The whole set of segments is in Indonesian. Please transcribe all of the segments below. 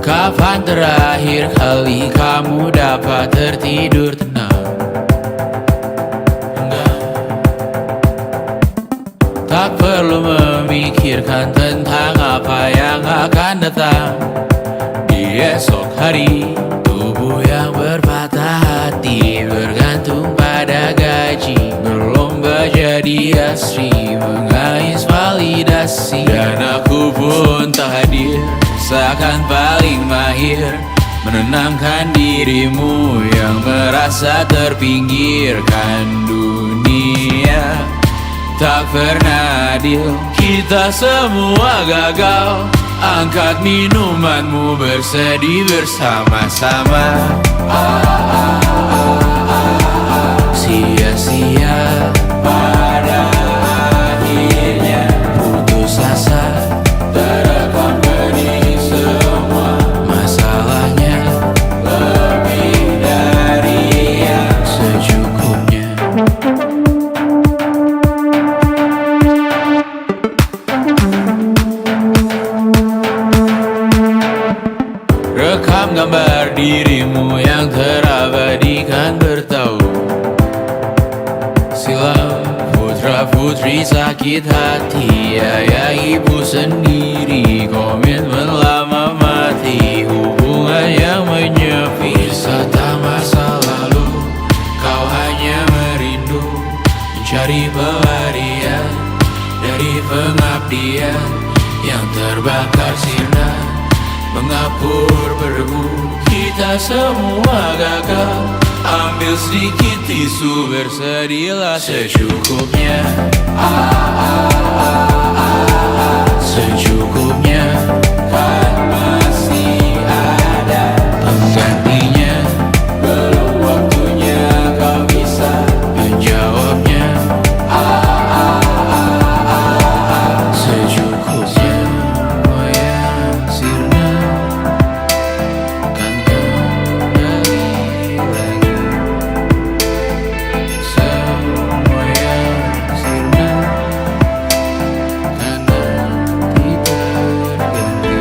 Kapan terakhir kali kamu dapat tertidur tenang? Enggak. Tak perlu memikirkan tentang apa yang akan datang di esok hari. Tubuh yang berpatah hati bergantung pada gaji, berlomba jadi asri, mengais validasi. Dan aku pun tak hadir, seakan paling mahir menenangkan dirimu yang merasa terpinggirkan dunia. Tak pernah adil, kita semua gagal. Angkat minumanmu, bersedih bersama-sama. Sia-sia pada akhirnya putus asa, terekam benih semua. Masalahnya lebih dari yang secukupnya. Rekam gambar dirimu yang terabadikan bertahun silam. Putra putri sakit hati, ayah ibu sendiri, komitmen lama mati, hubungan yang menyepi. Wisata masa lalu, kau hanya merindu, mencari pelarian dari pengabdian yang terbakar sirna, mengapur berdebu. Kita semua gagal. Ambil sedikit tisu, bersedihlah secukupnya. Secukupnya, kan masih ada penggantinya. Belum waktunya kau bisa menjawabnya. Secukupnya, yang sirna kan kembali lagi. Semua yang sirna kan nanti berganti.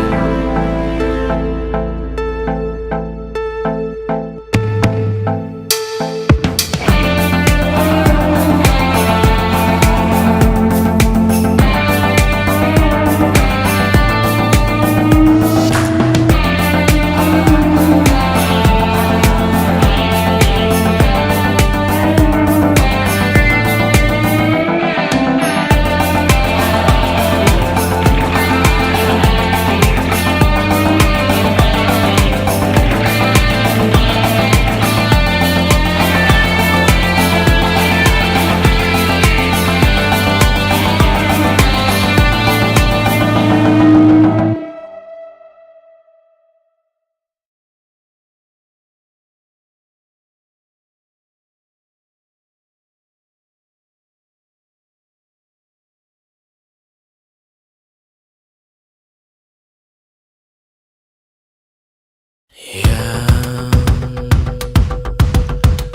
Yang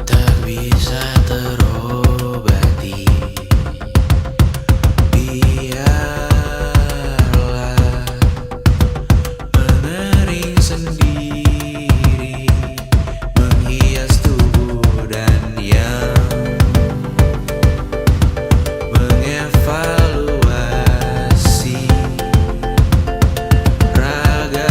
tak bisa terobati, biarlah mengering sendiri, menghias tubuh dan yang mengevaluasi ragamu.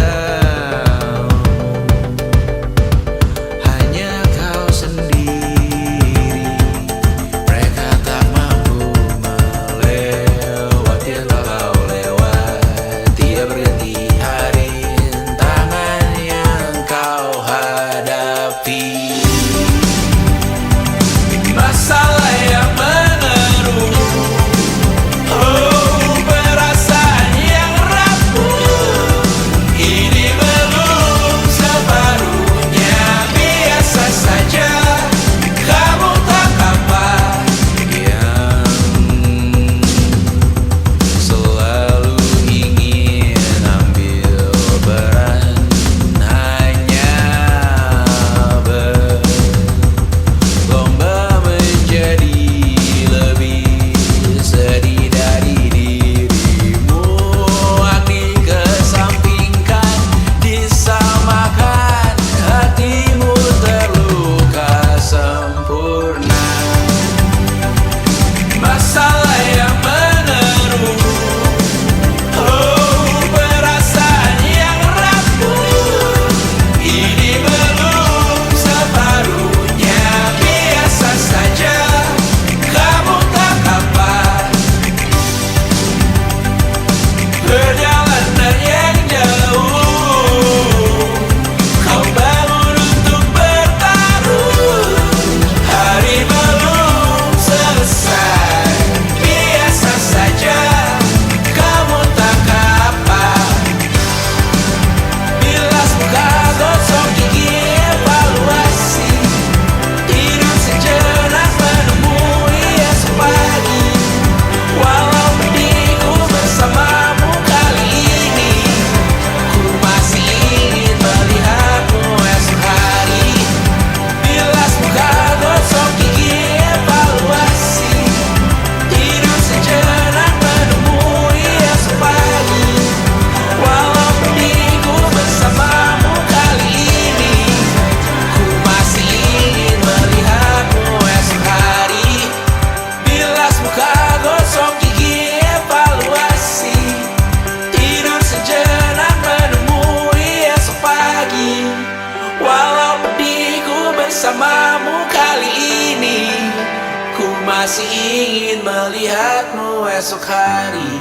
masih ingin melihatmu esok hari.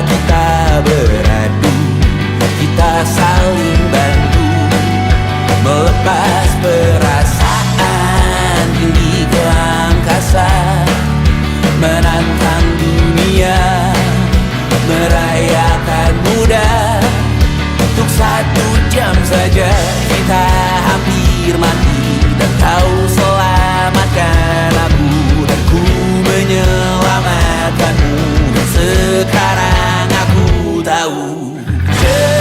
Kita beradu, kita saling bantu, melepas perasaan tinggi ke angkasa, menantang dunia, merayakan muda. Untuk 1 jam saja kita hampir mati, dan kau selamatkan aku, dan ku menyelamatkanmu. Dan sekarang aku tahu cerita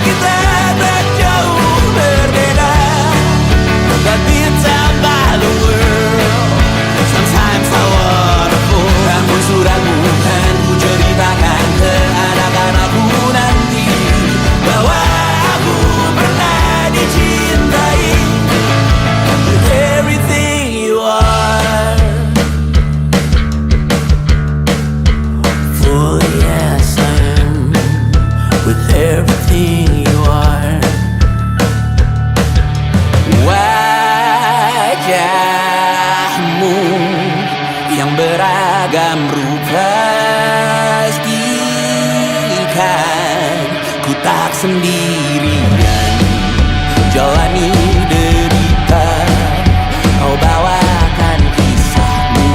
kita tak jauh berbeda, but it's about the world. Sometimes I wanna fall. Namun suratmu kan ku ceritakan ke anak-anakku nanti, bahwa aku pernah dicintai with everything you are. For yes, I am with everything you are. Wajahmu yang beragam rupa pastikan ku tak sendirian jalani derita. Kau bawakan kisahmu,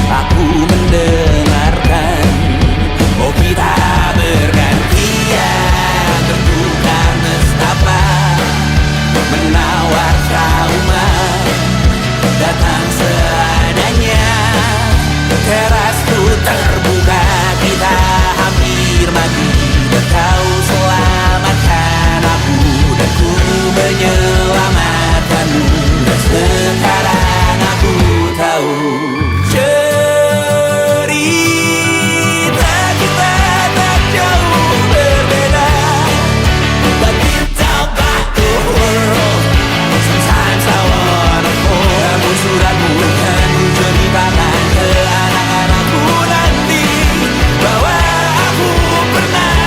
aku mendengarkan. Oh, kita bergantian tertukar nestapa, menawar trauma, datang seadanya. Terasku terbuka, kita hampir mati, dan kau selamatkan aku, dan ku menyelamatkanmu. Dan sekarang aku tahu cerita kita tak jauh berbeda, but it's about the world. Sometimes I wanna fall. Namun suratmu kan ku ceritakan ke anak-anakku nanti, bahwa aku pernah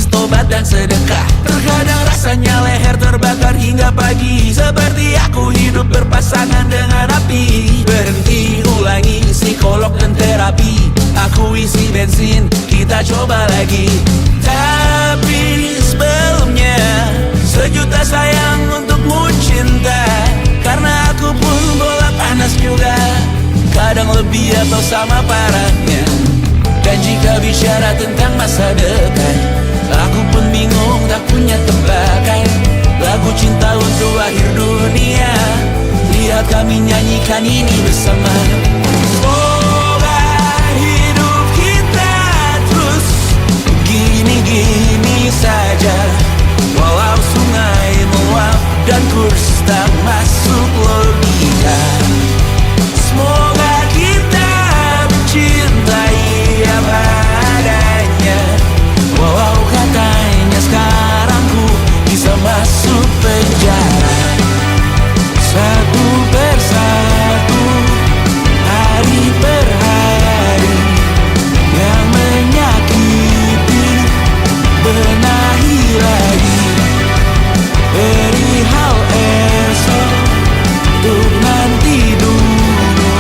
tulis tobat dan sedekah. Terkadang rasanya leher terbakar hingga pagi, seperti aku hidup berpasangan dengan api. Berhenti, ulangi psikolog dan terapi. Aku isi bensin, kita coba lagi. Tapi sebelumnya, sejuta sayang untukmu cinta. Karena aku pun bola panas juga, kadang lebih atau sama parahnya. Dan jika bicara tentang masa depan, aku pun bingung tak punya tebakan. Lagu cinta untuk akhir dunia, lihat kami nyanyikan ini bersama. Semoga hidup kita terus gini-gini saja, walau sungai meluap dan kurs tak masuk logika. Semoga kita mencintai apa adanya, walau katanya sekarang ku bisa masuk penjara. Satu persatu, hari per hari, yang menyakiti benahi lagi. Perihal esok, untuk nanti dulu.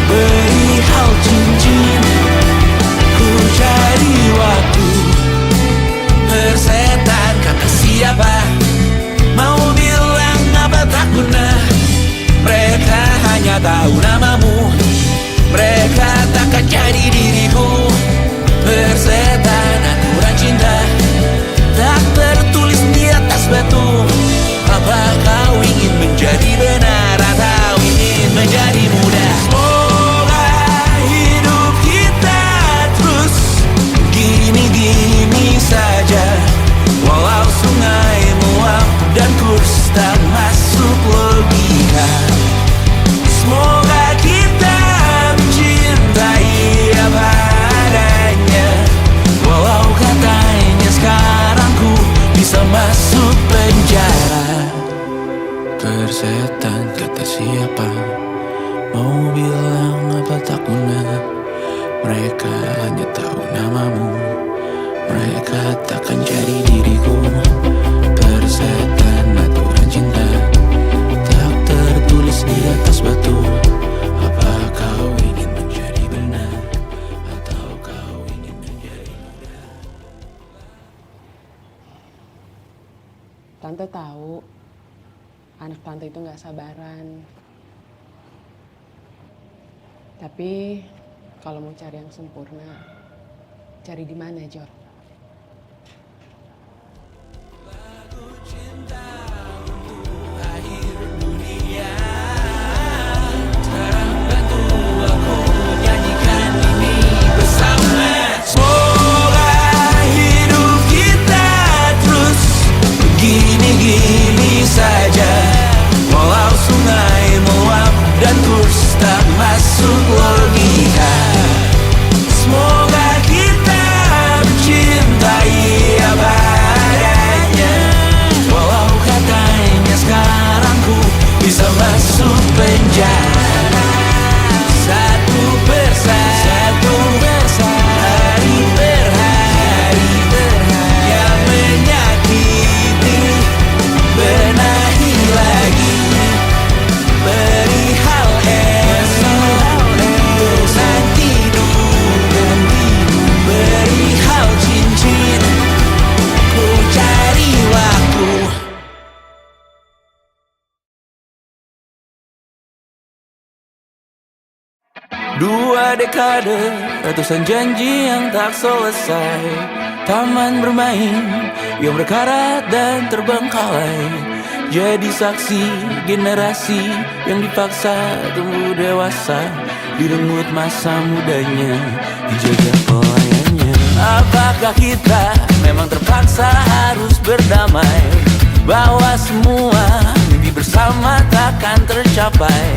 Perihal cincin, ku cari waktu. Persetan kata siapa, mau bilang apa tak guna. Mereka hanya tahu namamu, mereka takkan jadi diriku. Persetan aturan cinta, tak tertulis di atas batu. Apa kau ingin menjadi benar atau ingin menjadi muda? Semoga hidup kita terus gini-gini saja, walau sungai meluap dan kurs tak masuk logika. Semoga kita mencintai apa adanya, walau katanya sekarang ku bisa masuk penjara. Persetan kata siapa, mau bilang apa tak guna. Mereka hanya tahu namamu, mereka takkan jadi diriku. Persetan aturan cinta, tak tertulis di atas batu. Apa kau ingin menjadi benar atau kau ingin menjadi muda? Tante tahu anak tante itu gak sabaran. Tapi kalau mau cari yang sempurna, cari di mana, Jor? Semoga hidup kita terus gini-gini saja, walau sungai meluap dan kurs tak masuk logika. Semoga kita mencintai apa adanya, walau katanya sekarang ku bisa masuk penjara. Satu persatu, hari per hari, yang menyakiti benahi lagi. Perihal esok, untuk nanti dulu. Perihal cincin, ku cari waktu. Dua dekade, ratusan janji yang tak selesai. Taman bermain yang berkarat dan terbengkalai. Jadi saksi generasi yang dipaksa tumbuh dewasa, direnggut masa mudanya, dijaga pelayannya. Apakah kita memang terpaksa harus berdamai, bahwa semua mimpi bersama takkan tercapai?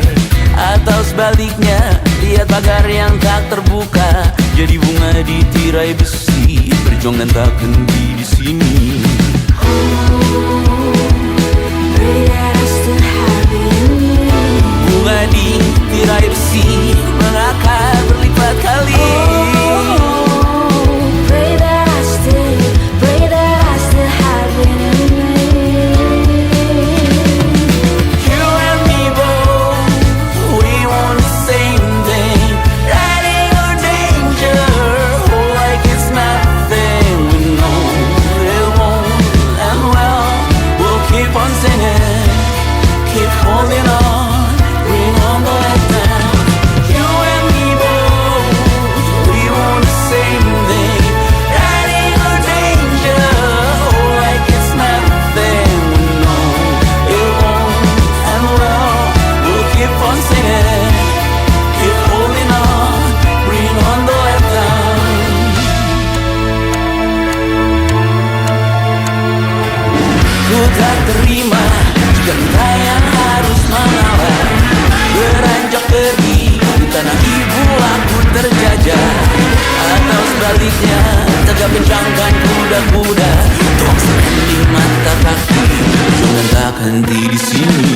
Atau sebaliknya, lihat pagar yang tak terbuka, jadi bunga di tirai besi, berjuang dan tak henti di sini. Bunga di tirai besi mengakar berlipat kali. Pray that I stay, pray tak terima jika kita yang harus mengalah. Beranjak pergi di tanah ibu aku terjajah, atau sebaliknya tegak kencangkan kuda-kuda, tuangkan di mata kaki, jangan tak henti di sini.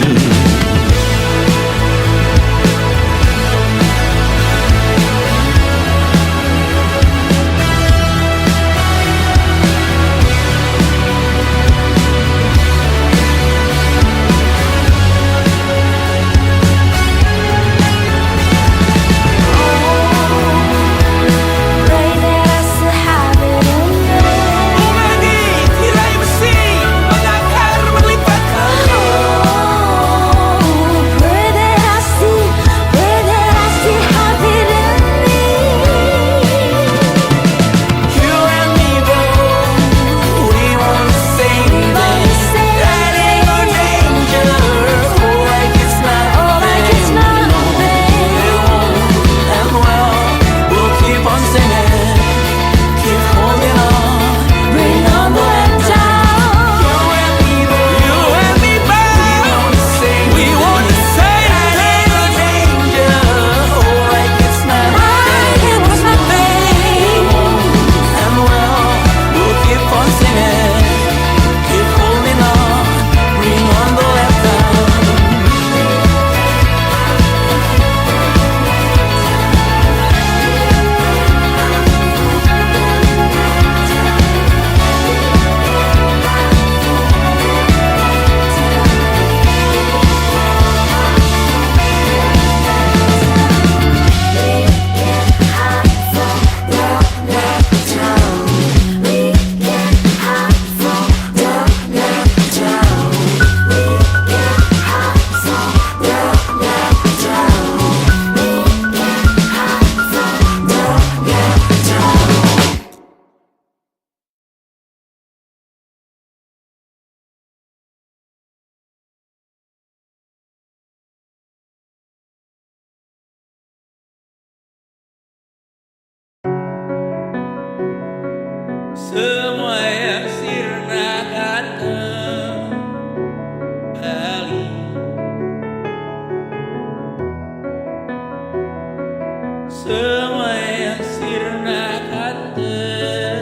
Semua yang sirna akan kembali. Semua yang sirna akan terganti.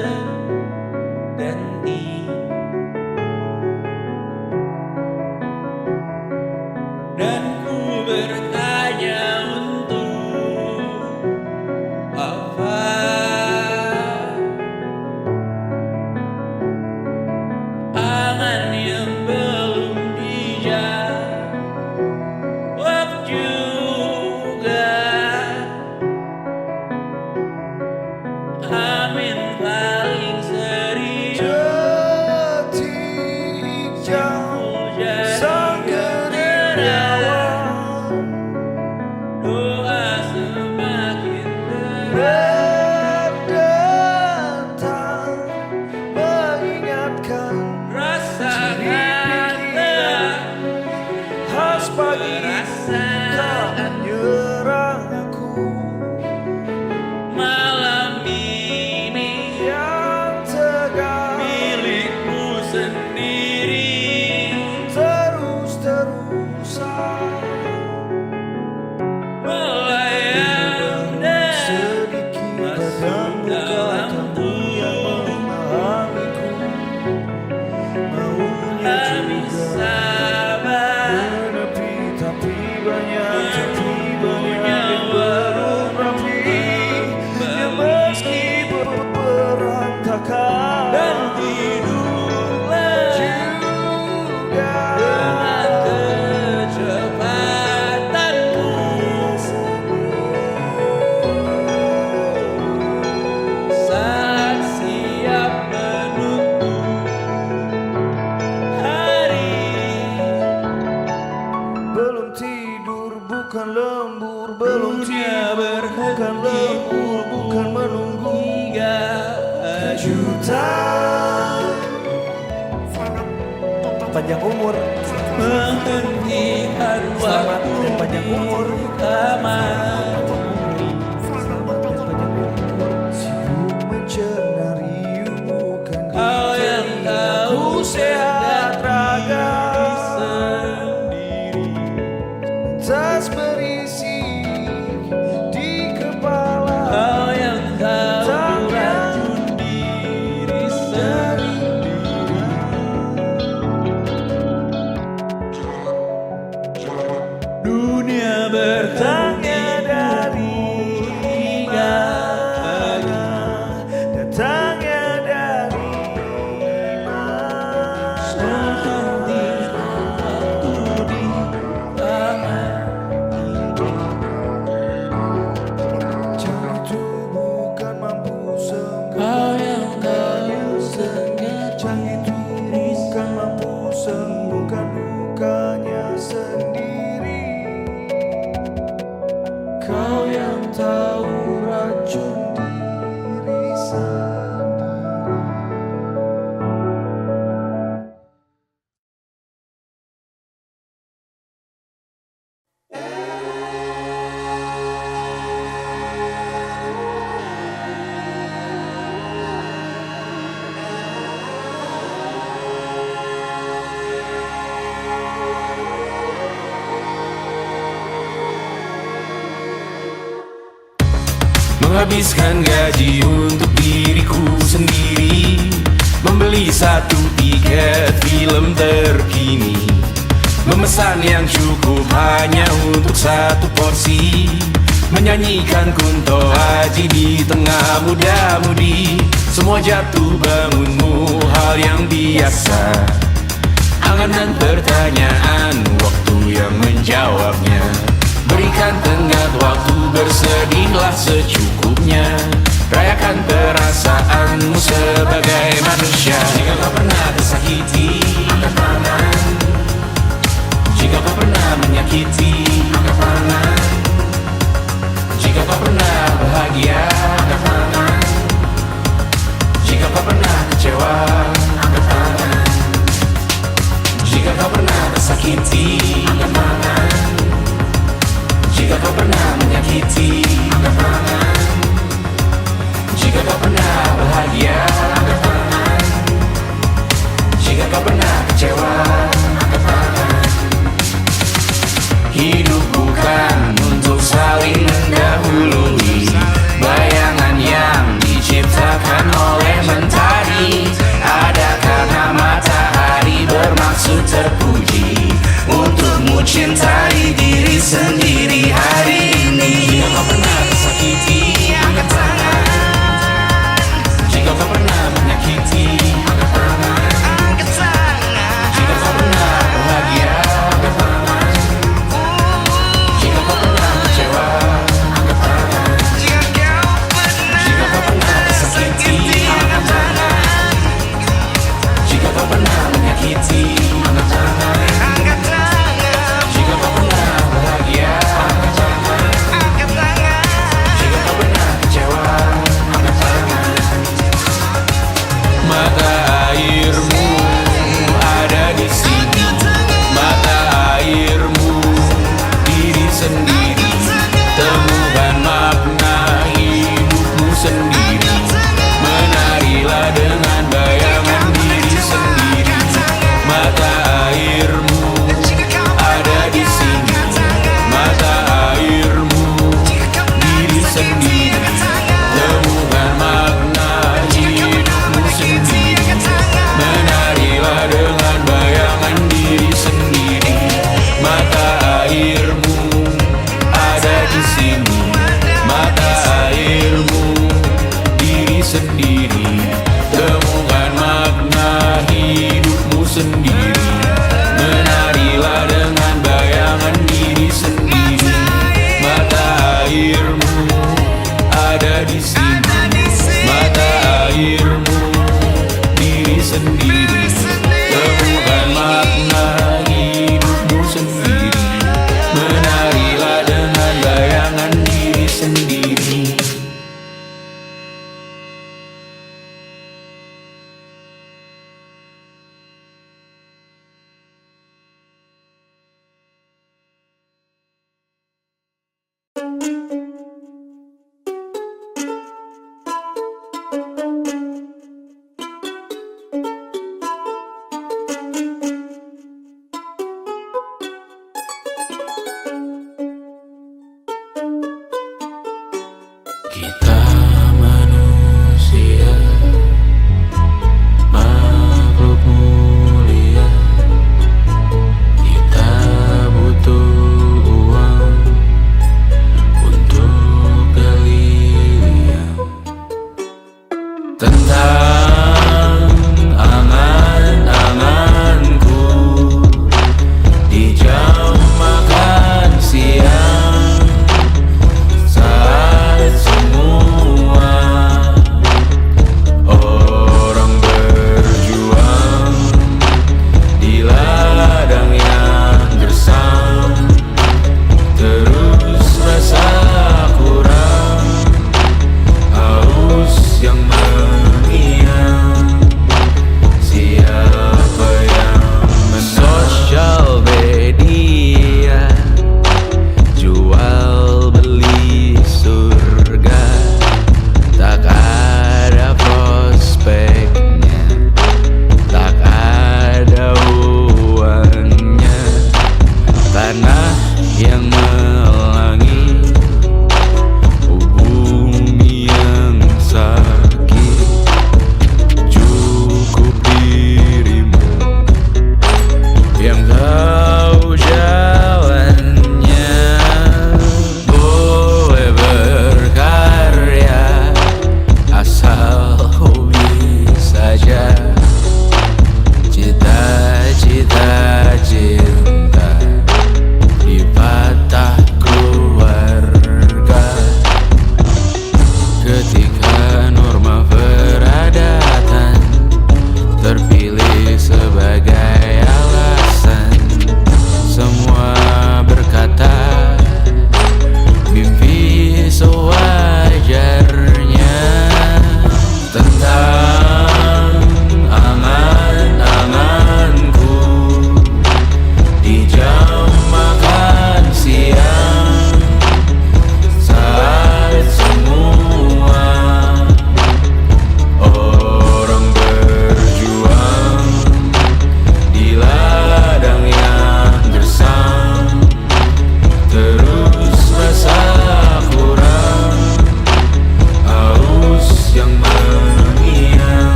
Dan ku bertanya untuk apa? Angan yang belum dijawab juga. Amin paling serius. Detik jauh sang generawan, doa semakin berdentang, mengingatkan rasakanlah, khas pagi rasakan menyerang aku malam ini yang tegar, milikmu sendiri. terus-terusan Melayang dan sedikit masuk badan dalam bukatanmu yang memahamiku, maunya kami juga sabar. menepi, tapi banyak yang belum rapi, yang meski berantakan Dan hiduplah juga dengan kecepatanmu, saat siap menutup hari. belum tidur, bukan lembur, belum Dunia tidur, bukan lembur, bukan menunggu hingga kejutan. Panjang umur, menghentikan selamat waktu dan panjang umur. tamat. Sibuk mencerna riuh, bukan Kau yang tahu aku sehat raga. Menghabiskan gaji untuk diriku sendiri, membeli satu tiket film terkini, memesan yang cukup hanya untuk satu porsi, menyanyikan Kunto Aji di tengah muda-mudi. Semua jatuh bangunmu hal yang biasa, angan dan pertanyaan, waktu yang menjawabnya. Berikan tenggat waktu, bersedihlah secukupnya, rayakan perasaanmu sebagai manusia. Jika kau pernah tersakiti, angkat tangan. Jika kau pernah menyakiti, angkat tangan. Jika kau pernah bahagia, angkat tangan. Jika kau pernah kecewa, angkat tangan. Jika kau pernah tersakiti, angkat tangan. Jika kau pernah menyakiti, angkat tangan. Jika kau pernah bahagia, angkat tangan. Jika kau pernah kecewa, angkat tangan. Hidup bukan untuk saling mendahului, bayangan yang diciptakan oleh mentari. Ada karena matahari bermaksud terpuji, untukmu cintai diri sendiri hari ini. Jika kau pernah tersakiti, angkat tangan. Jika kau pernah menyakiti, angkat tangan. Jika kau pernah bahagia, angkat tangan. Jika kau pernah kecewa, angkat tangan. Jika kau pernah tersakiti, angkat tangan. Jika kau pernah menyakiti, angkat tangan. Jika kau pernah bahagia, angkat tangan. Jika kau pernah kecewa, angkat tangan. Mata airmu ada di sini, mata airmu diri sendiri, temukan makna hidupmu sendiri. Menarilah dengan bayangan diri sendiri. Mata airmu ada di sini, mata airmu diri sendiri, temukan makna hidupmu sendiri. Menarilah dengan bayangan diri sendiri. Mata airmu ada di sini, mata airmu diri sendiri, temukan makna hidupmu sendiri. Menarilah dengan bayangan diri sendiri. Mata airmu ada di sini, mata airmu diri sendiri, temukan makna hidupmu sendiri. Menarilah dengan bayangan diri sendiri. Kita manusia, makhluk mulia. Kita butuh uang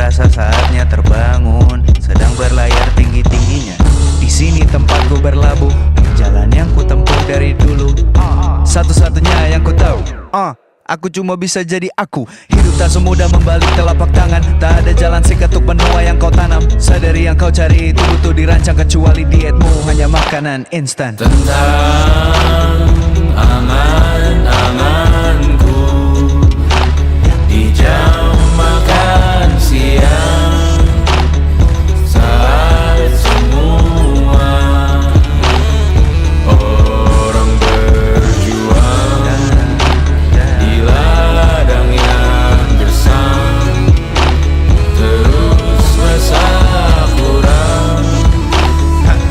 merasa saatnya terbangun, sedang berlayar tinggi-tingginya. Di sini tempatku berlabuh, jalan yang ku tempuh dari dulu. Satu-satunya yang ku tahu, aku cuma bisa jadi aku. Hidup tak semudah membalik telapak tangan. Tak ada jalan siketuk benua yang kau tanam. Sadari yang kau cari itu butuh dirancang. Kecuali dietmu hanya makanan instan. Tentang angan-anganku di jam makan siang, saat semua orang berjuang di ladang yang gersang, terus masak kurang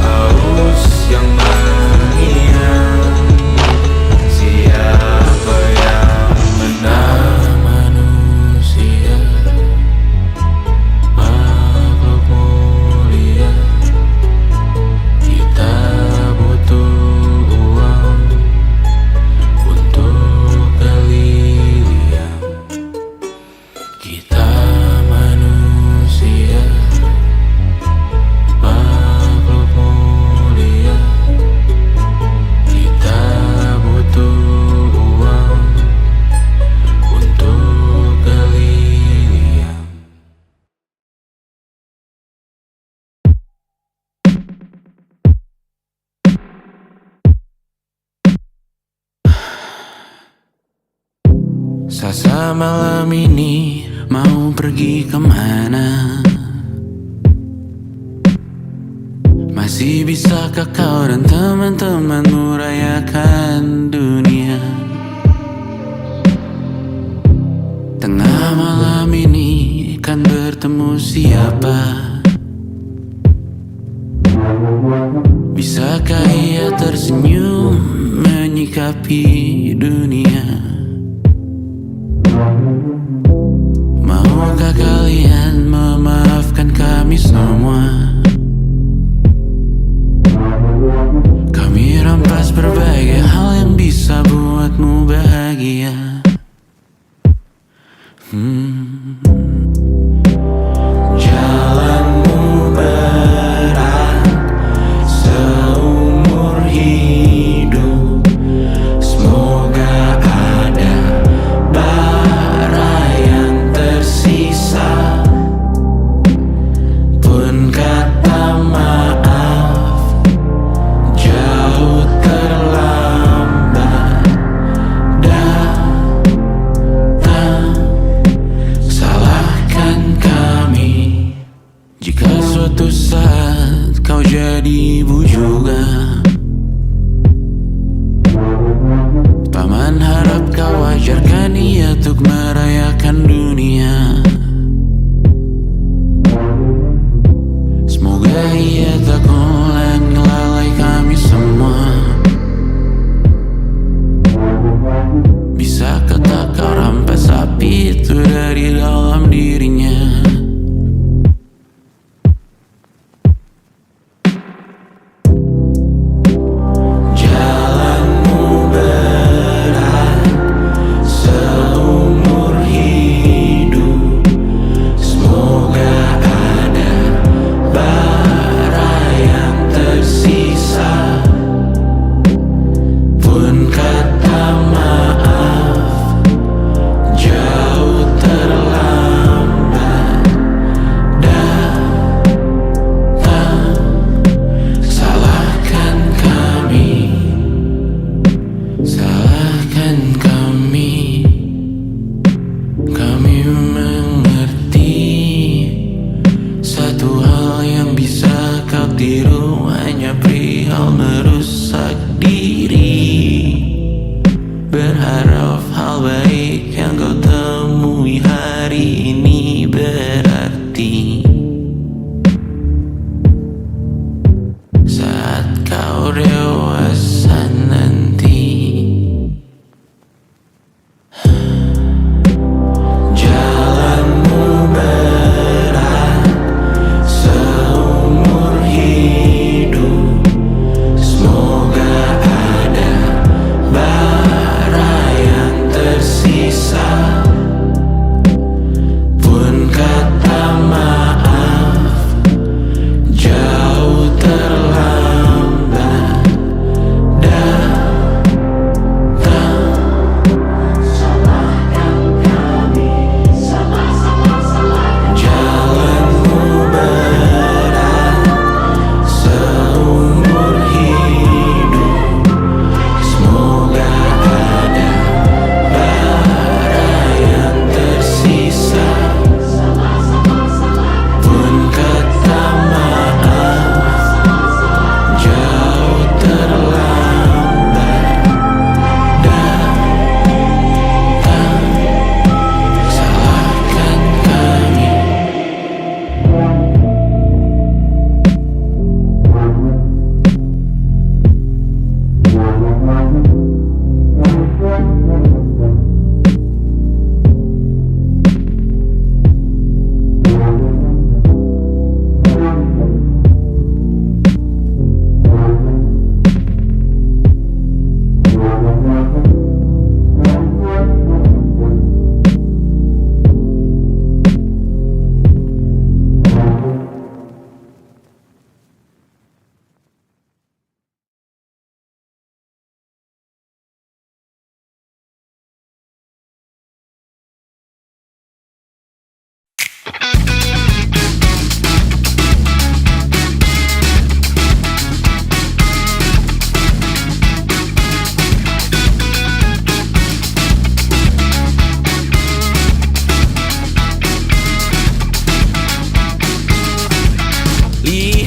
haus yang mengiang. Siapa yang menang manusia, makhluk mulia. Kita butuh uang untuk berlian. Kita manusia, makhluk mulia. Kita butuh uang untuk berlian. Sasa malam ini mau pergi kemana? Masih bisakah kau dan teman-temanmu rayakan dunia? Tengah malam ini kan bertemu siapa? Bisakah ia tersenyum menyikapi dunia? Maukah kalian memaafkan kami semua? Kami rampas berbagai hal yang bisa buatmu bahagia. Jalanmu berat seumur hidup. Semoga ada bara yang tersisa. Pun kata maaf jauh terlambat datang. Salahkan kami jika suatu saat kau jadi ibu juga. Paman harap kau ajarkan ia untuk merayakan dunia. Semoga ia tak ulang lalai kami semua. Bisakah tak kau rampas api itu dari dalam dirinya?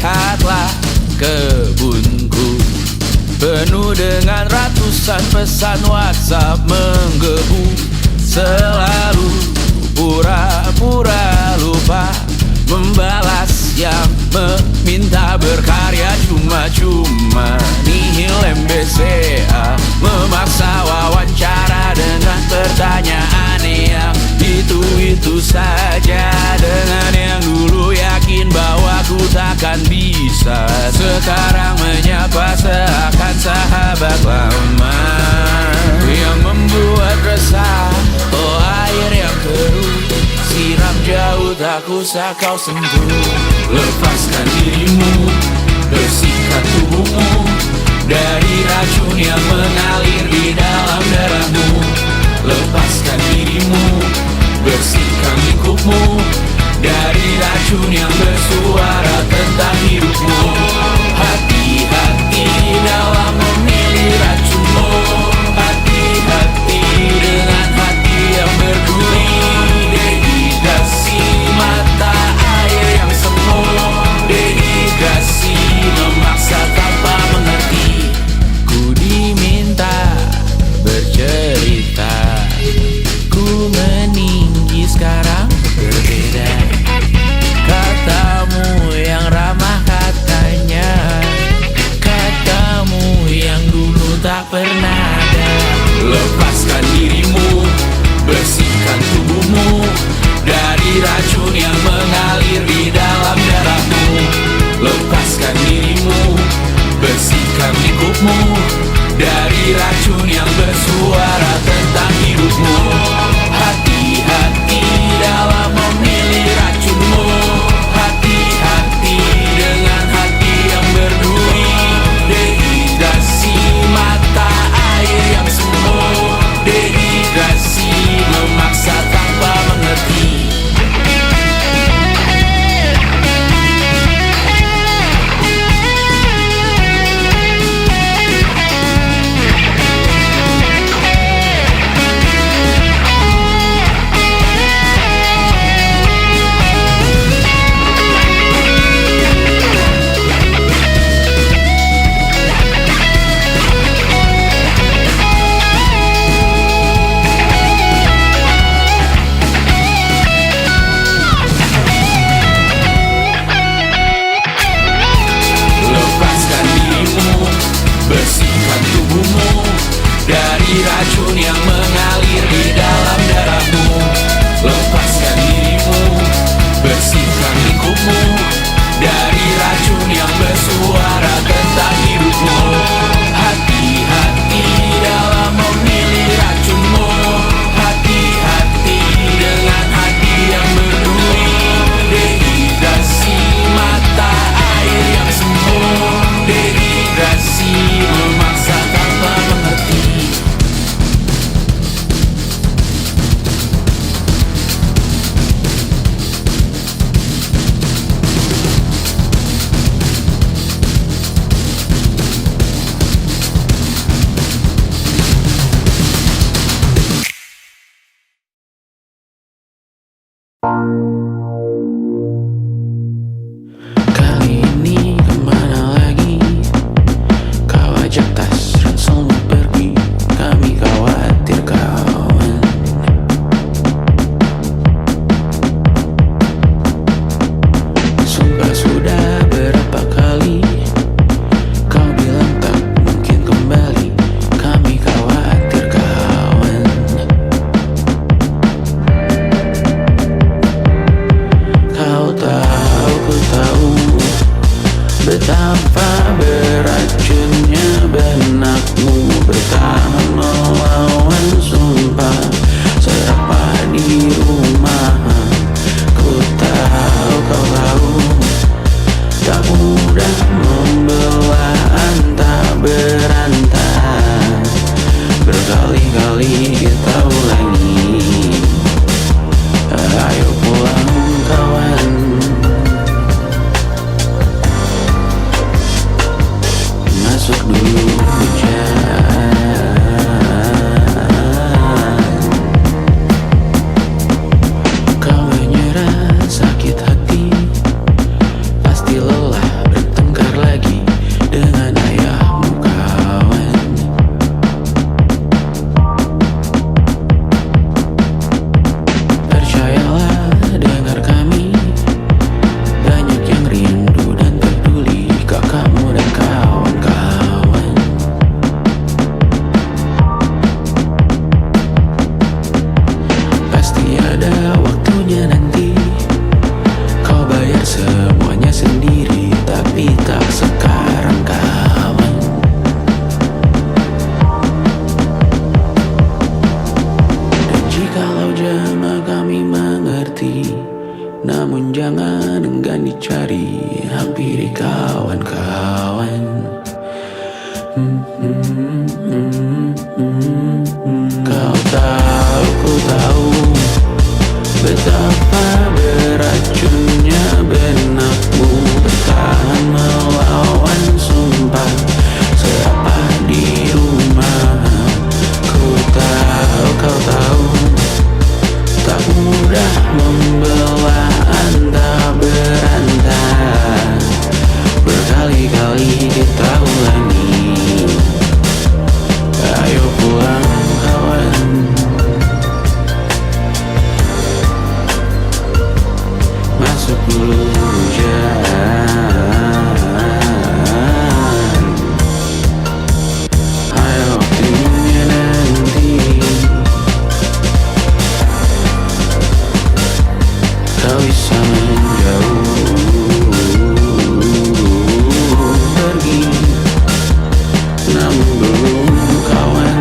lihatlah kebunku, penuh dengan ratusan pesan WhatsApp menggebu. Selalu pura-pura lupa membalas yang meminta berkarya cuma-cuma. Nihil MBCA memaksa wawancara dengan pertanyaan yang itu saja. Dengan yang dulu yakin bahwa ku takkan bisa, sekarang menyapa seakan sahabat lama. Yang membuat resah, oh air yang keruh, siram jauh tak usah kau sentuh. Lepaskan dirimu, bersihkan tubuhmu dari racun yang mengalir di dalam darahmu. Lepaskan dirimu, bersihkan lingkupmu dari racun yang bersuara tentang hidupmu. Hati-hati dalam memilih racunmu. Hati-hati dengan hati yang berduri. Dehidrasi mata air yang semu. Dehidrasi memaksa tanpa mengerti. Ku diminta bercerita, ku meninggi sekarang berbeda. Katamu yang ramah katanya, katamu yang dulu tak pernah ada. Lepaskan dirimu, bersihkan tubuhmu dari racun yang mengalir di dalam darahmu. Lepaskan dirimu, bersihkan lingkupmu dari racun yang bersuara tentang hidupmu. Hati-hati dalam memilih racunmu. Hati-hati dengan hati yang berduri. Dehidrasi mata air yang semu. Dehidrasi memaksa tanpa mengerti. Bersihkan tubuhmu dari racun yang mengalir di dalam darahmu. Lepaskan dirimu, bersihkan lingkupmu dari racun yang bersuara tentang hidupmu. Hati-hati dalam memilih racunmu. Hati-hati dengan hati yang berduri. Dehidrasi mata air yang semu. Dehidrasi memaksa tanpa mengerti. Kali ini kemana lagi? Kau ajak tas ranselmu pergi. Kami khawatir kawan. Sumpah sudah berapa kali kau bilang tak mungkin kembali. Kami khawatir kawan. Kau tahu, ku tahu betapa beracunnya benakmu. Bertahan melawan sumpah serapah di rumah. Ku tahu, kau tahu tak mudah membelah antah berantah. Berkali-kali kita ulangi. Ayo pulang kawan. Masuk dulu hujan. Kau menyerah sakit hati. jangan enggan dicari, hampiri kawan-kawan. Kau tahu, ku tahu betapa beracunnya benakmu bertahan melawan sumpah serapah di rumah. Ku tahu, kau tahu tak mudah membelah antah berantah. Berkali-kali kita ulangi, ayo pulang kawan. Masuk dulu hujan, ayo waktunya nanti kau bisa menjauh pergi, namun belum kawan.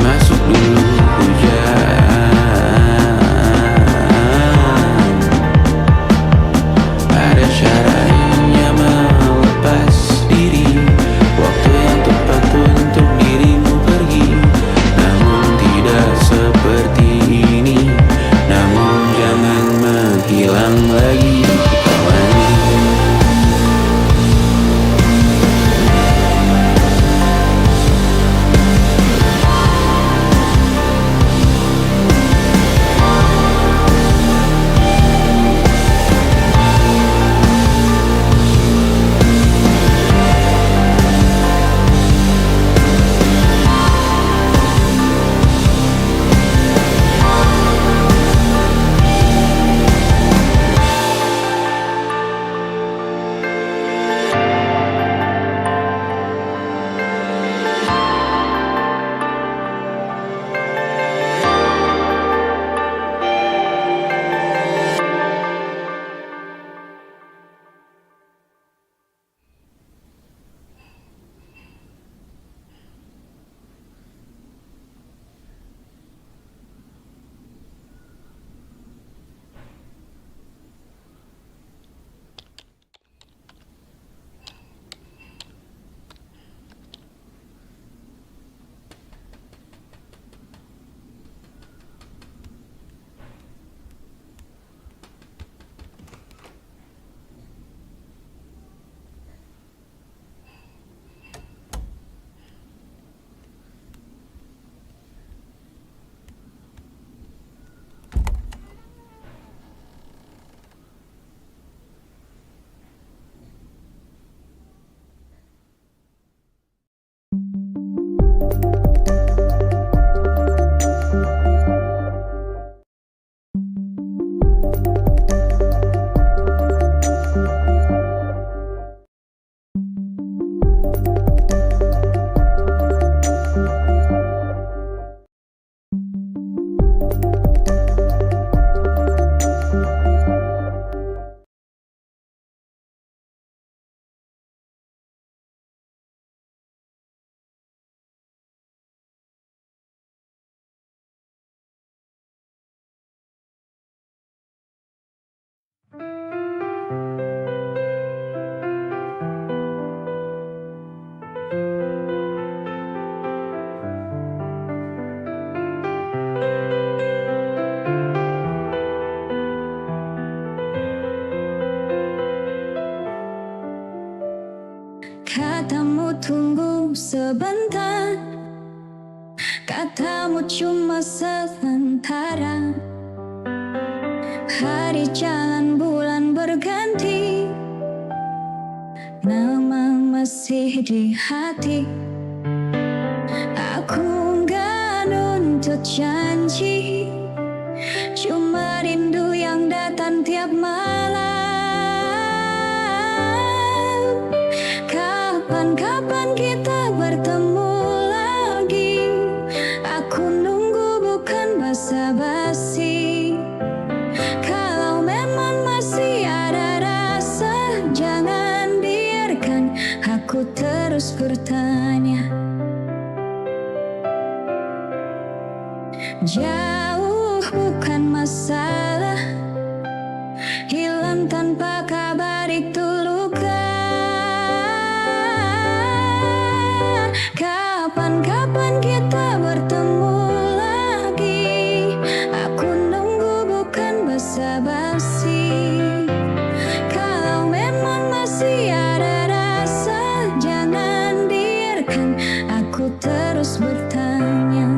Masuk dulu hujan, ada caranya melepas diri, waktu yang tepat untuk dirimu pergi. Namun tidak seperti ini, namun jangan menghilang lagi kawan. Katamu tunggu sebentar, katamu cuma sementara. Hari jalan bulan berganti, nama masih di hati. Aku nggak nuntut janji, cuma rindu yang datang tiap malam. Kapan kita bertemu lagi? Aku nunggu bukan basa-basi. Kalau memang masih ada rasa, jangan biarkan aku terus bertanya. bukan masalah. Hilang tanpa kabar itu luka. Kapan-kapan kita bertemu lagi. Aku nunggu bukan basa-basi. Kalau memang masih ada rasa, jangan biarkan aku terus bertanya.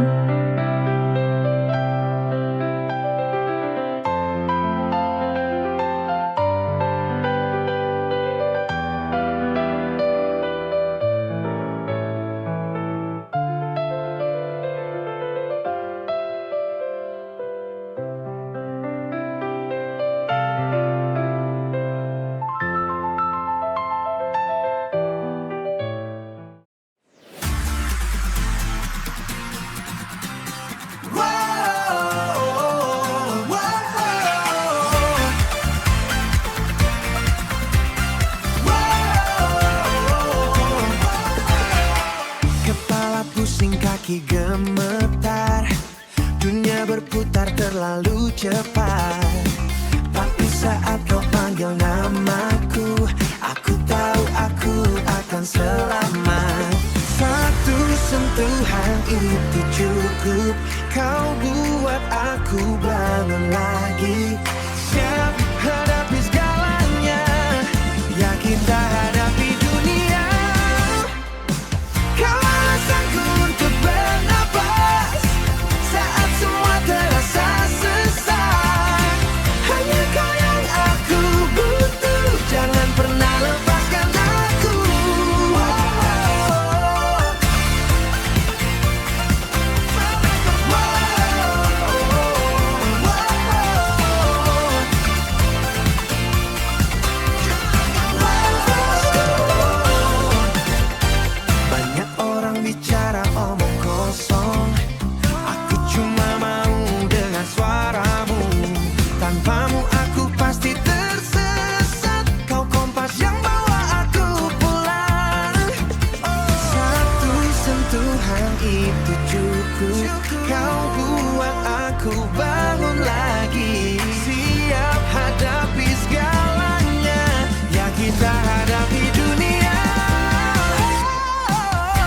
Kepala pusing, kaki gemetar. Dunia berputar terlalu cepat. Tapi saat kau panggil namaku, aku tahu aku akan selamat. Satu sentuhan itu cukup. Kau buat aku bangun lagi. Siap hadapi segalanya. Ya kita hadapi dunia. Kau alasanku untuk bernapas saat semua terasa sesak. Hanya kau yang aku butuh. Jangan pernah lepaskan aku. Banyak orang bicara omong kosong. Aku cuma mau dengan suaramu. Tanpamu aku pasti tersesat. Kau kompas yang bawa aku pulang. Satu sentuhan itu cukup. Kau buat aku bangun lagi. Siap hadapi segalanya. Ya kita hadapi dunia.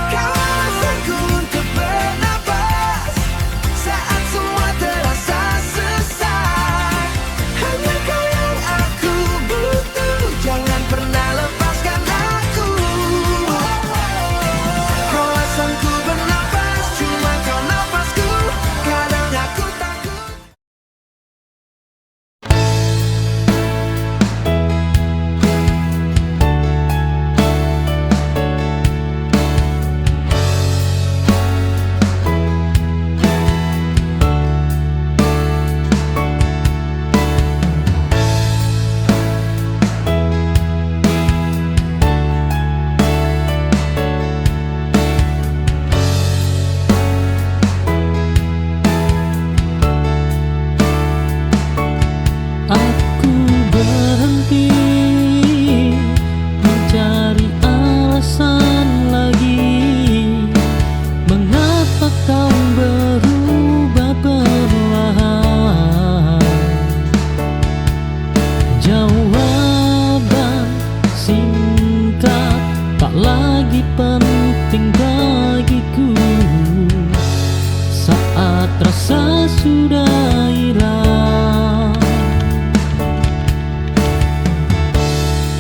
Kau alasanku untuk bernapas saat semua terasa sesak. Hanya kau yang aku butuh. Jangan pernah lepaskan aku. Kau alasanku bernapas, cuma kau napasku. Kadang aku takut. Aku berhenti mencari alasan lagi. Mengapa kau berubah perlahan? Jawaban singkat tak lagi penting bagiku. Saat rasa sudah hilang,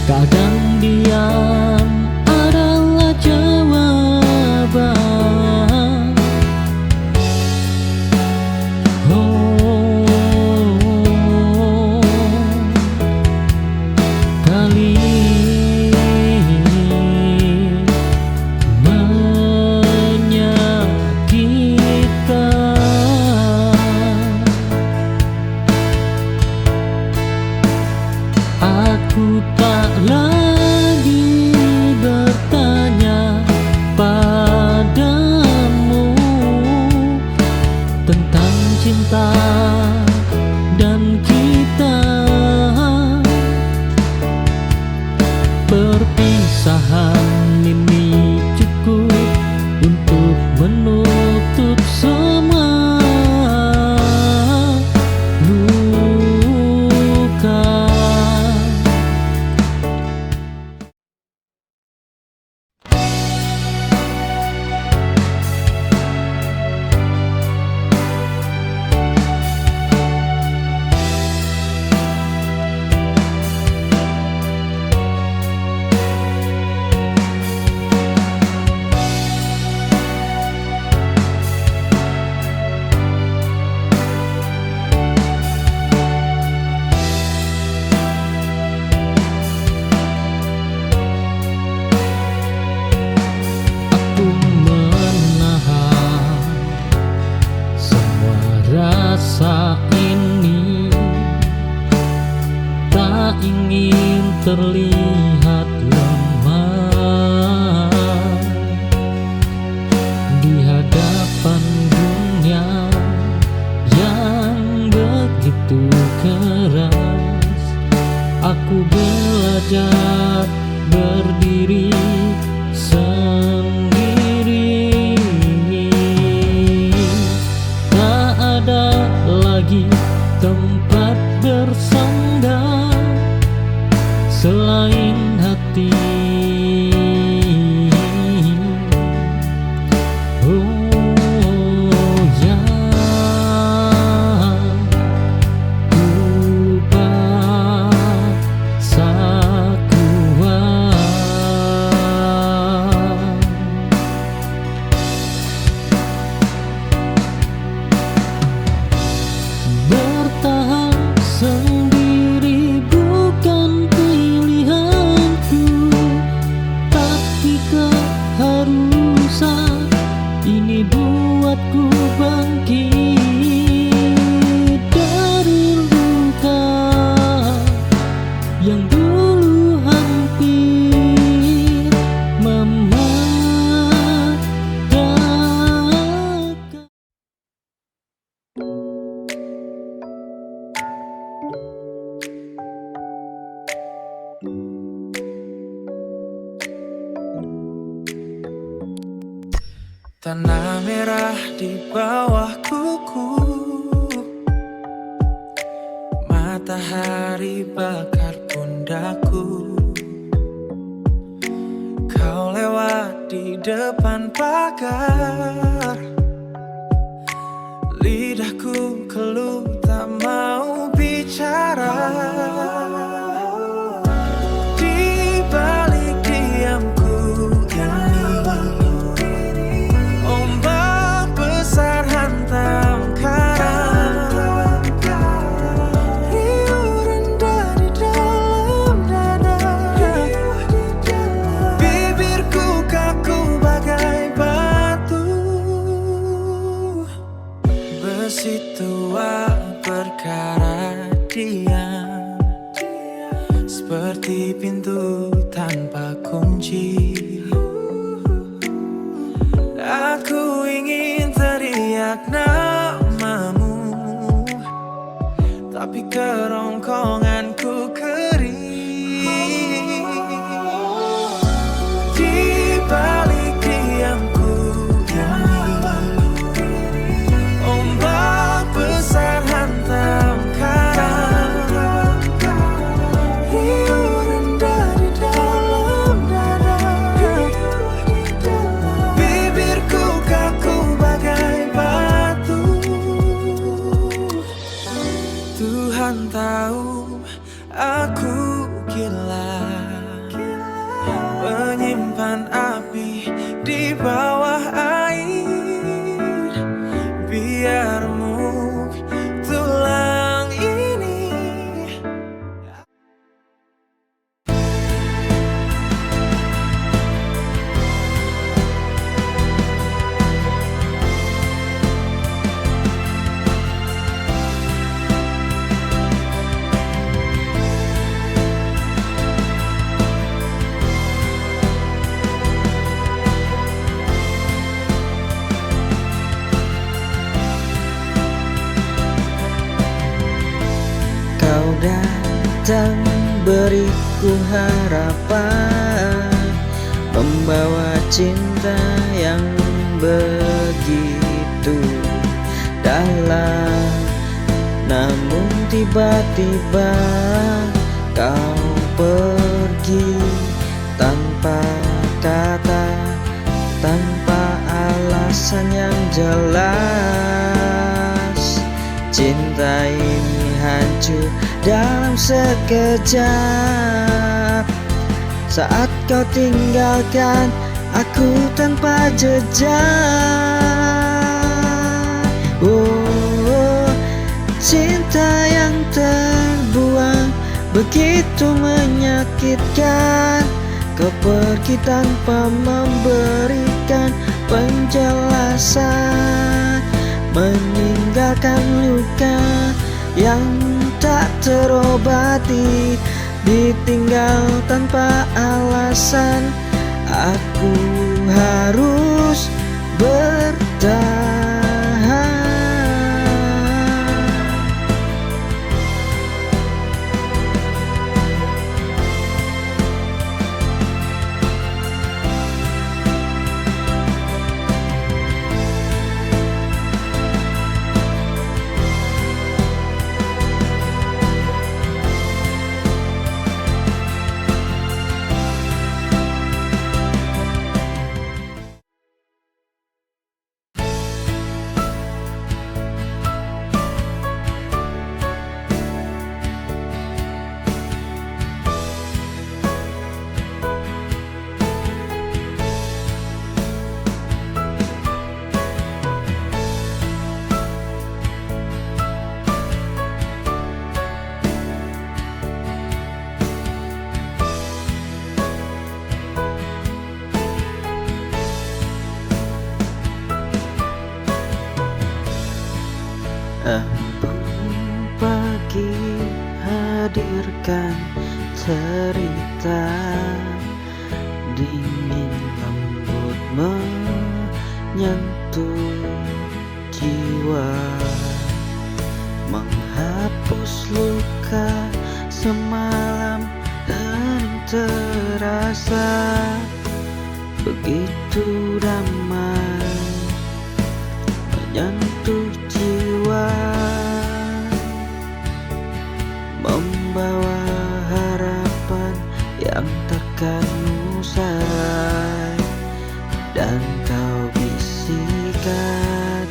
kadang diam adalah jawaban. Oh, kali menyakitkan. Aku tak lagi bertanya padamu tentang cinta dan kita. Perpisahan ini cukup untuk menutup semua rasa ini tak ingin terlihat lemah di hadapan dunia yang begitu keras. Aku belajar berdiri sendiri. Tak ada lagi tempat bersandar selain hati. Oh ya, ku paksa kuat bertahan sendiri bukan pilihanku, tapi keharusan ini buatku bangkit dari luka yang dulu hampir mematikan. Tanah merah di bawah kuku, matahari bakar pundakku. Kau lewat di depan pagar, lidahku keluh tak mau bicara. Di balik diamku ini, ombak besar hantam karang, riuh rendah di dalam dada. Bibirku kaku bagai batu, besi tua berkarat diam, seperti pintu tanpa kunci. Aku ingin teriak namamu, tapi kerongkonganku kering. Di balik diamku ini, ombak besar hantam karang, riuh rendah di dalam dada. Bibirku kaku bagai batu. Tuhan tahu aku gila, menyimpan api di bawah air, biar remuk tulang ini. Kau datang beriku harapan, membawa cinta yang begitu dalam. Namun tiba-tiba kau pergi tanpa kata, tanpa alasan yang jelas. Cinta ini hancur dalam sekejap, saat kau tinggalkan aku tanpa jejak. Oh, cinta yang terbuang begitu menyakitkan. Kau pergi tanpa memberikan penjelasan. meninggalkan luka yang tak terobati. Ditinggal tanpa alasan, aku harus bertahan. Embun pagi hadirkan cerita, dingin lembut menyentuh jiwa, menghapus luka semalam hening terasa begitu damai, menyentuh jiwa, membawa harapan yang takkan usai. Dan kau bisikan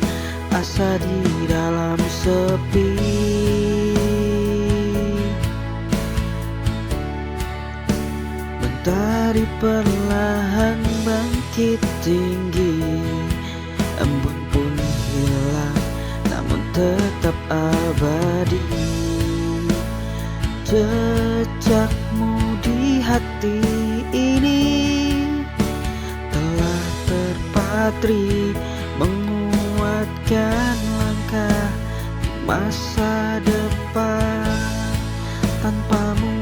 asa di dalam sepi, mentari perlahan bangkit tinggi. Embun pun hilang, namun tetap abadi. Jejakmu di hati ini telah terpatri, menguatkan langkah di masa depan tanpamu.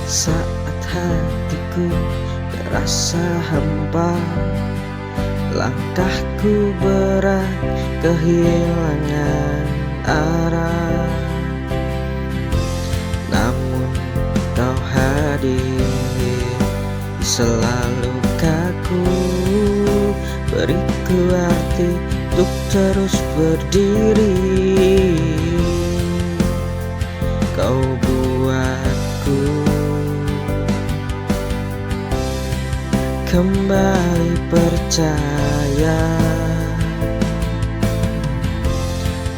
Saat hatiku terasa hampa, langkahku berat kehilangan arah. Namun kau hadir di selalu kaku, beriku arti untuk terus berdiri. Kau buatku kembali percaya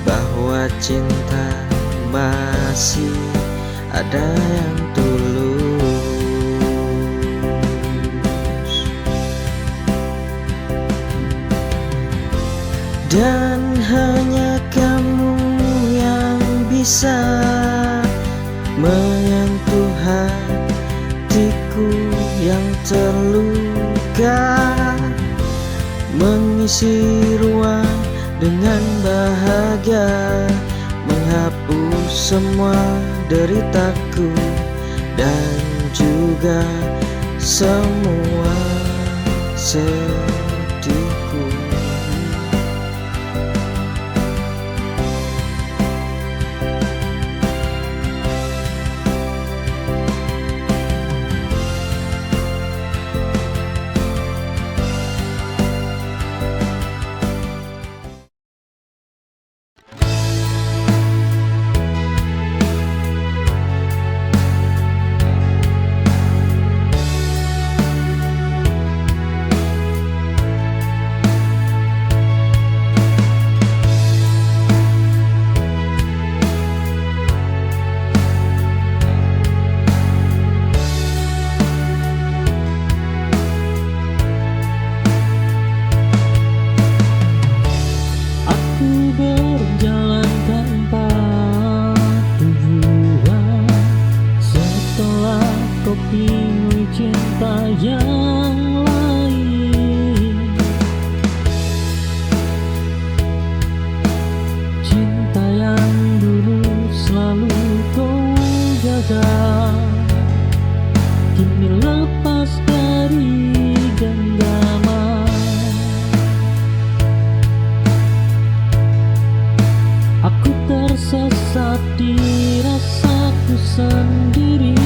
bahwa cinta masih ada yang tulus. Dan hanya kamu yang bisa menyentuh hatiku yang terluka, mengisi ruang dengan bahagia, menghapus semua deritaku dan juga semua sedihku. wanita yang lain. Cinta yang dulu selalu kau jaga, kini lepas dari genggaman. Aku tersesat di rasaku sendiri,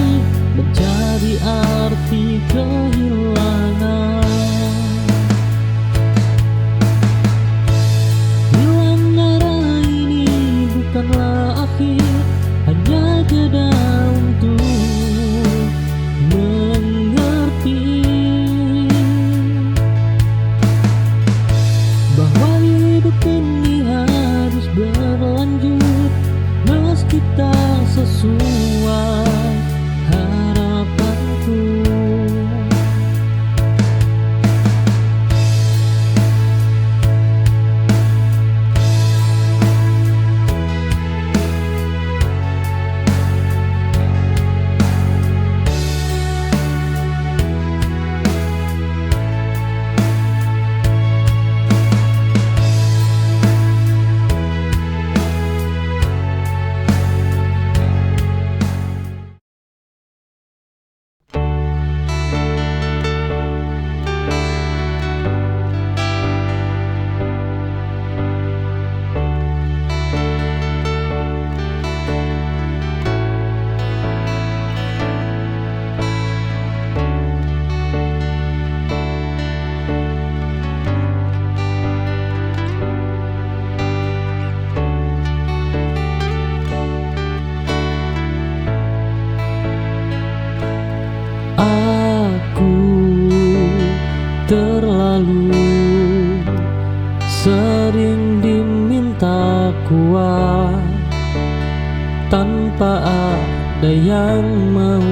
menjadi arti kehilangan. Hilang arah ini bukanlah akhir, hanya jeda untuk mengerti bahwa hidup ini harus berlanjut meski tak sesuai harapanku. Aku terlalu sering diminta kuat tanpa ada yang mau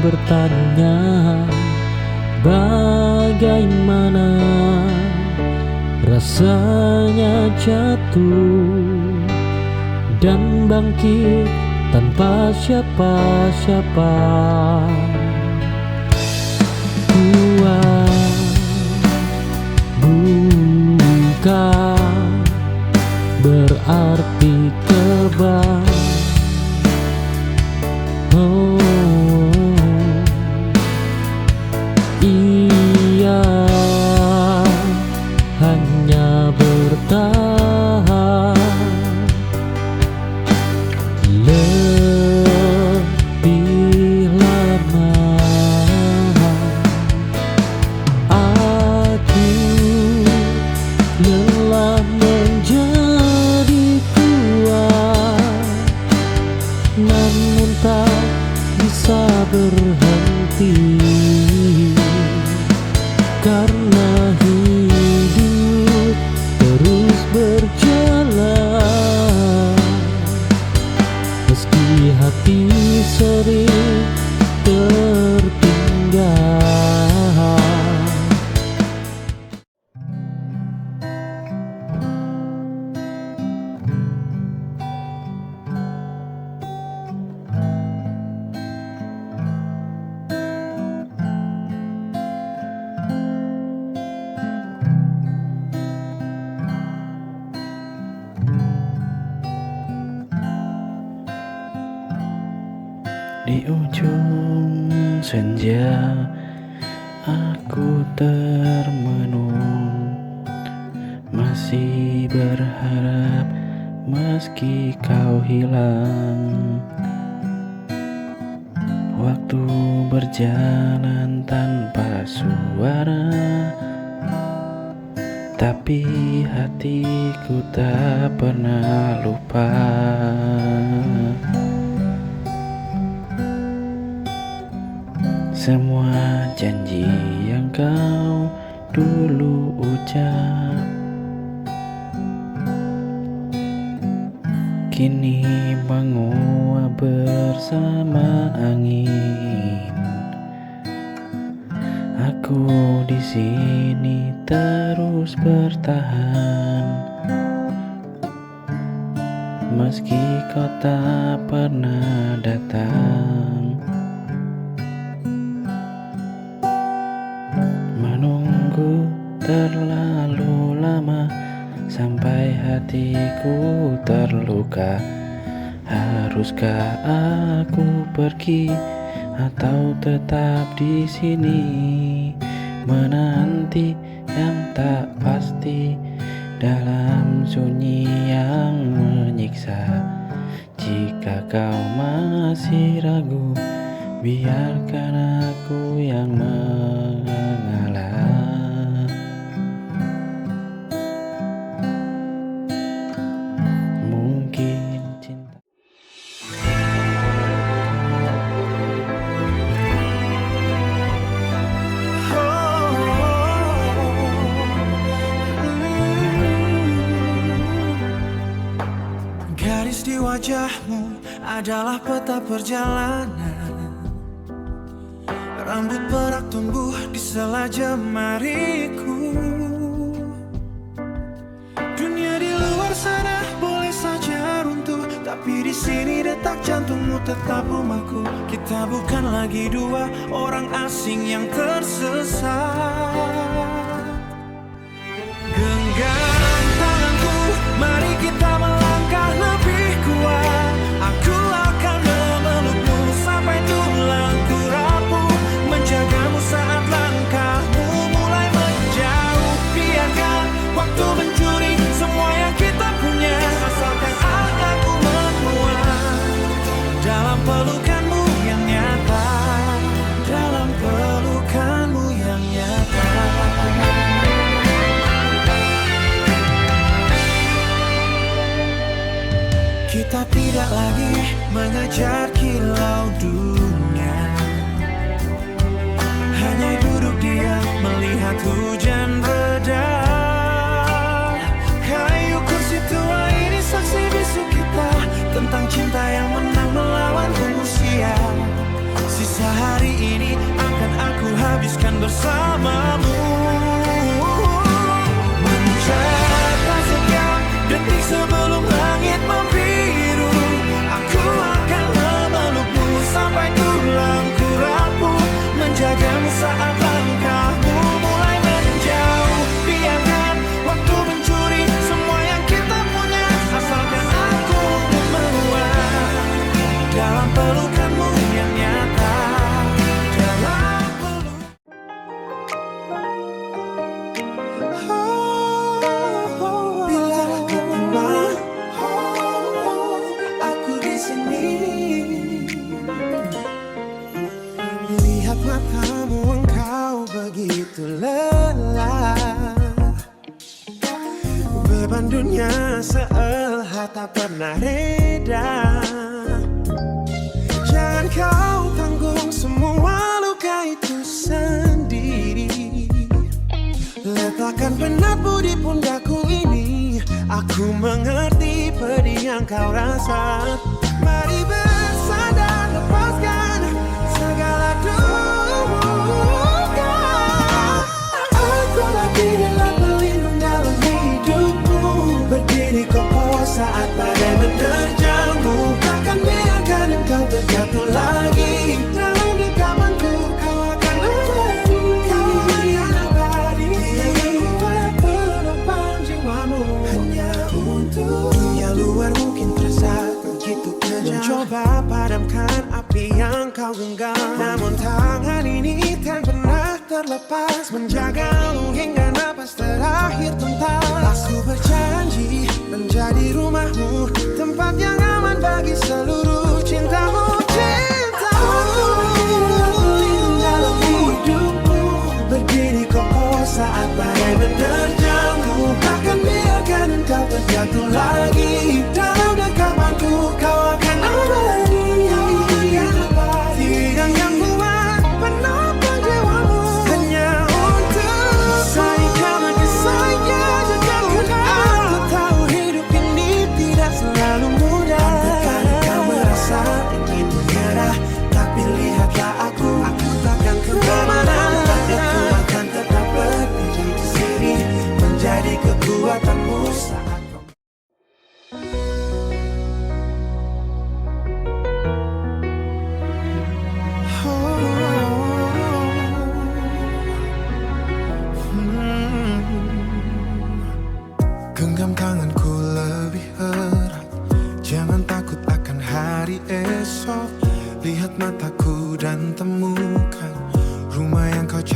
bertanya bagaimana rasanya jatuh dan bangkit tanpa siapa-siapa. Bukan berarti kebal. Oh, ia hanya bertahan lebih lama. Lelah menjadi kuat, namun tak bisa berhenti, karena hidup terus berjalan meski hati sering tertinggal. Di ujung senja aku termenung, masih berharap meski kau hilang. Waktu berjalan tanpa suara, tapi hatiku tak pernah lupa. Semua janji yang kau dulu ucap kini menguap bersama angin. Aku di sini terus bertahan, meski kau tak pernah datang. terlalu lama sampai hatiku terluka. Haruskah aku pergi atau tetap di sini menanti yang tak pasti dalam sunyi yang menyiksa? Jika kau masih ragu, biarkan aku yang mengalah. Mungkin cinta Garis di wajahmu adalah peta perjalanan. Rambut perak tumbuh di sela jemariku. Dunia di luar sana boleh saja runtuh, tapi di sini detak jantungmu tetap rumahku. Kita bukan lagi dua orang asing yang tersesat. Genggam tanganku, mari kita melangkah lebih kuat. Aku akan memelukmu sampai tulangku rapuh, menjagamu saat langkahmu mulai menjauh. Biarkan waktu mencuri semua yang kita punya, asalkan aku menguat dalam pelukanmu yang nyata, dalam pelukanmu yang nyata. Kita tidak lagi mengejar kilau dunia, hanya duduk diam melihat hujan reda. Kayu kursi tua ini saksi bisu kita tentang cinta yang menang melawan usia. Sisa hari ini akan aku habiskan bersamamu, mencatat setiap detik sebelum langit membiru. Aku akan memelukmu sampai tulangku rapuh, menjagamu saat langkahmu mulai menjauh. Biarkan waktu mencuri semua yang kita punya, asalkan aku menguat dalam pelukanmu yang nyata, dalam bila kembali aku di sini. Lihat matamu, engkau begitu lelah. Beban dunia seolah tak pernah reda. Jangan kau tanggung semua luka itu sendiri. Letakkan penatmu di pundakku ini. Aku mengerti pedih yang kau rasa. Mari bersandar, lepaskan segala duka. Aku lagi rela pelindung dalam hidupmu, berdiri kokoh saat badai menerjangmu. Takkan biarkan engkau terjatuh lagi. Dalam genggamanku kau akan abadi, kau akan abadi. Yang kuat penopang jiwamu, hanya untuk dunia luar mungkin terasa begitu kejam. Mencoba padamkan api yang kau genggam, namun tangan ini tak pernah terlepas, menjagamu hingga napas terakhir tentas. Aku berjanji menjadi rumahmu, tempat yang aman bagi seluruh cintamu. Aku berlindung dalam hidupmu, berdiri kokoh saat badai menerjangmu. Takkan biarkan engkau terjatuh lagi. Dalam genggamanku kau akan abadi. Tiang yang kuat penopang jiwamu, hanya untuk saingkan kisahnya. Aku tahu hidup ini tidak selalu mudah. Andaikan kau merasa ingin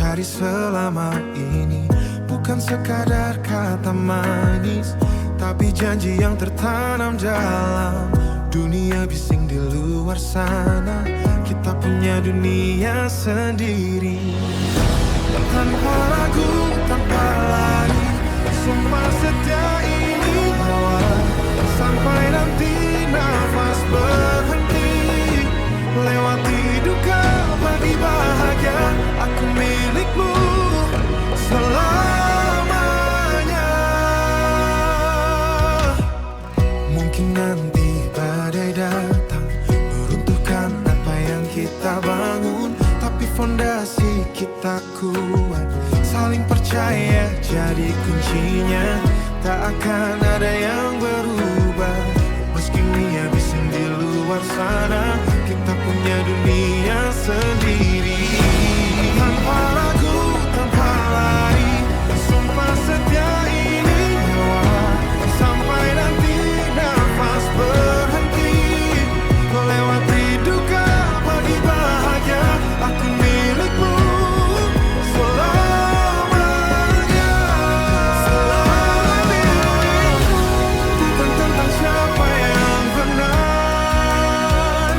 cari selama ini bukan sekadar kata manis, tapi janji yang tertanam dalam dunia bising di luar sana. Kita punya dunia sendiri, tanpa ragu, tanpa lari, sumpah setia ini awal sampai nanti nafas berhenti. Lewati duka, bagi bahagia, aku milikmu selamanya. Mungkin nanti badai datang meruntuhkan apa yang kita bangun, tapi fondasi kita kuat, saling percaya jadi kuncinya. Tak akan ada yang berubah, meski dunia bising di luar sana. Kita punya dunia sendiri, tanpa ragu, tanpa lari, sumpah setia ini awal sampai nanti nafas berhenti. Lewati duka, bagi bahagia, aku milikmu selamanya. Selamanya. Bukan tentang siapa yang benar,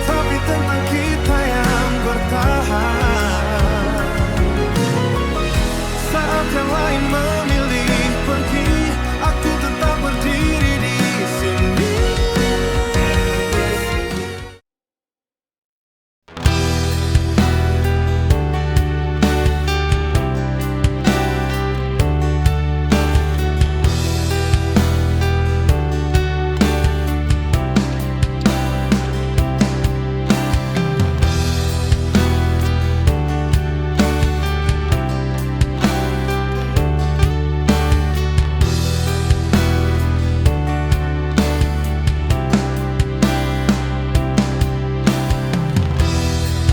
tapi tentang kita yang bertahan. Saat yang lain memilih pergi, aku tetap berdiri di sini.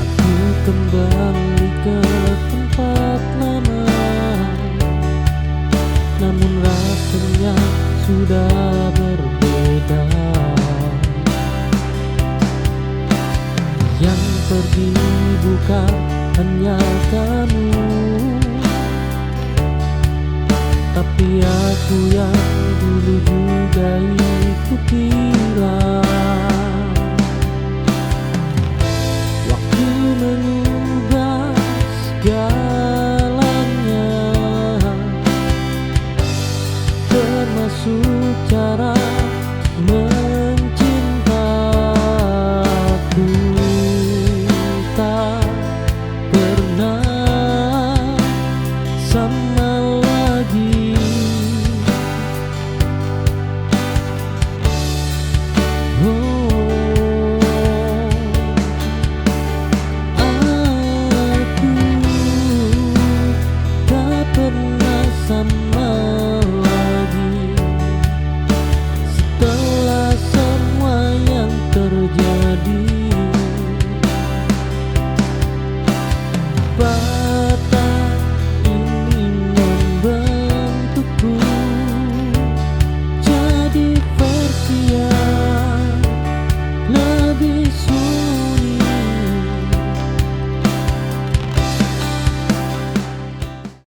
Aku kembali ke tempat lama, namun rasanya sudah berbeda. Yang pergi bukan hanya kamu, tapi aku yang dulu juga ikut hilang.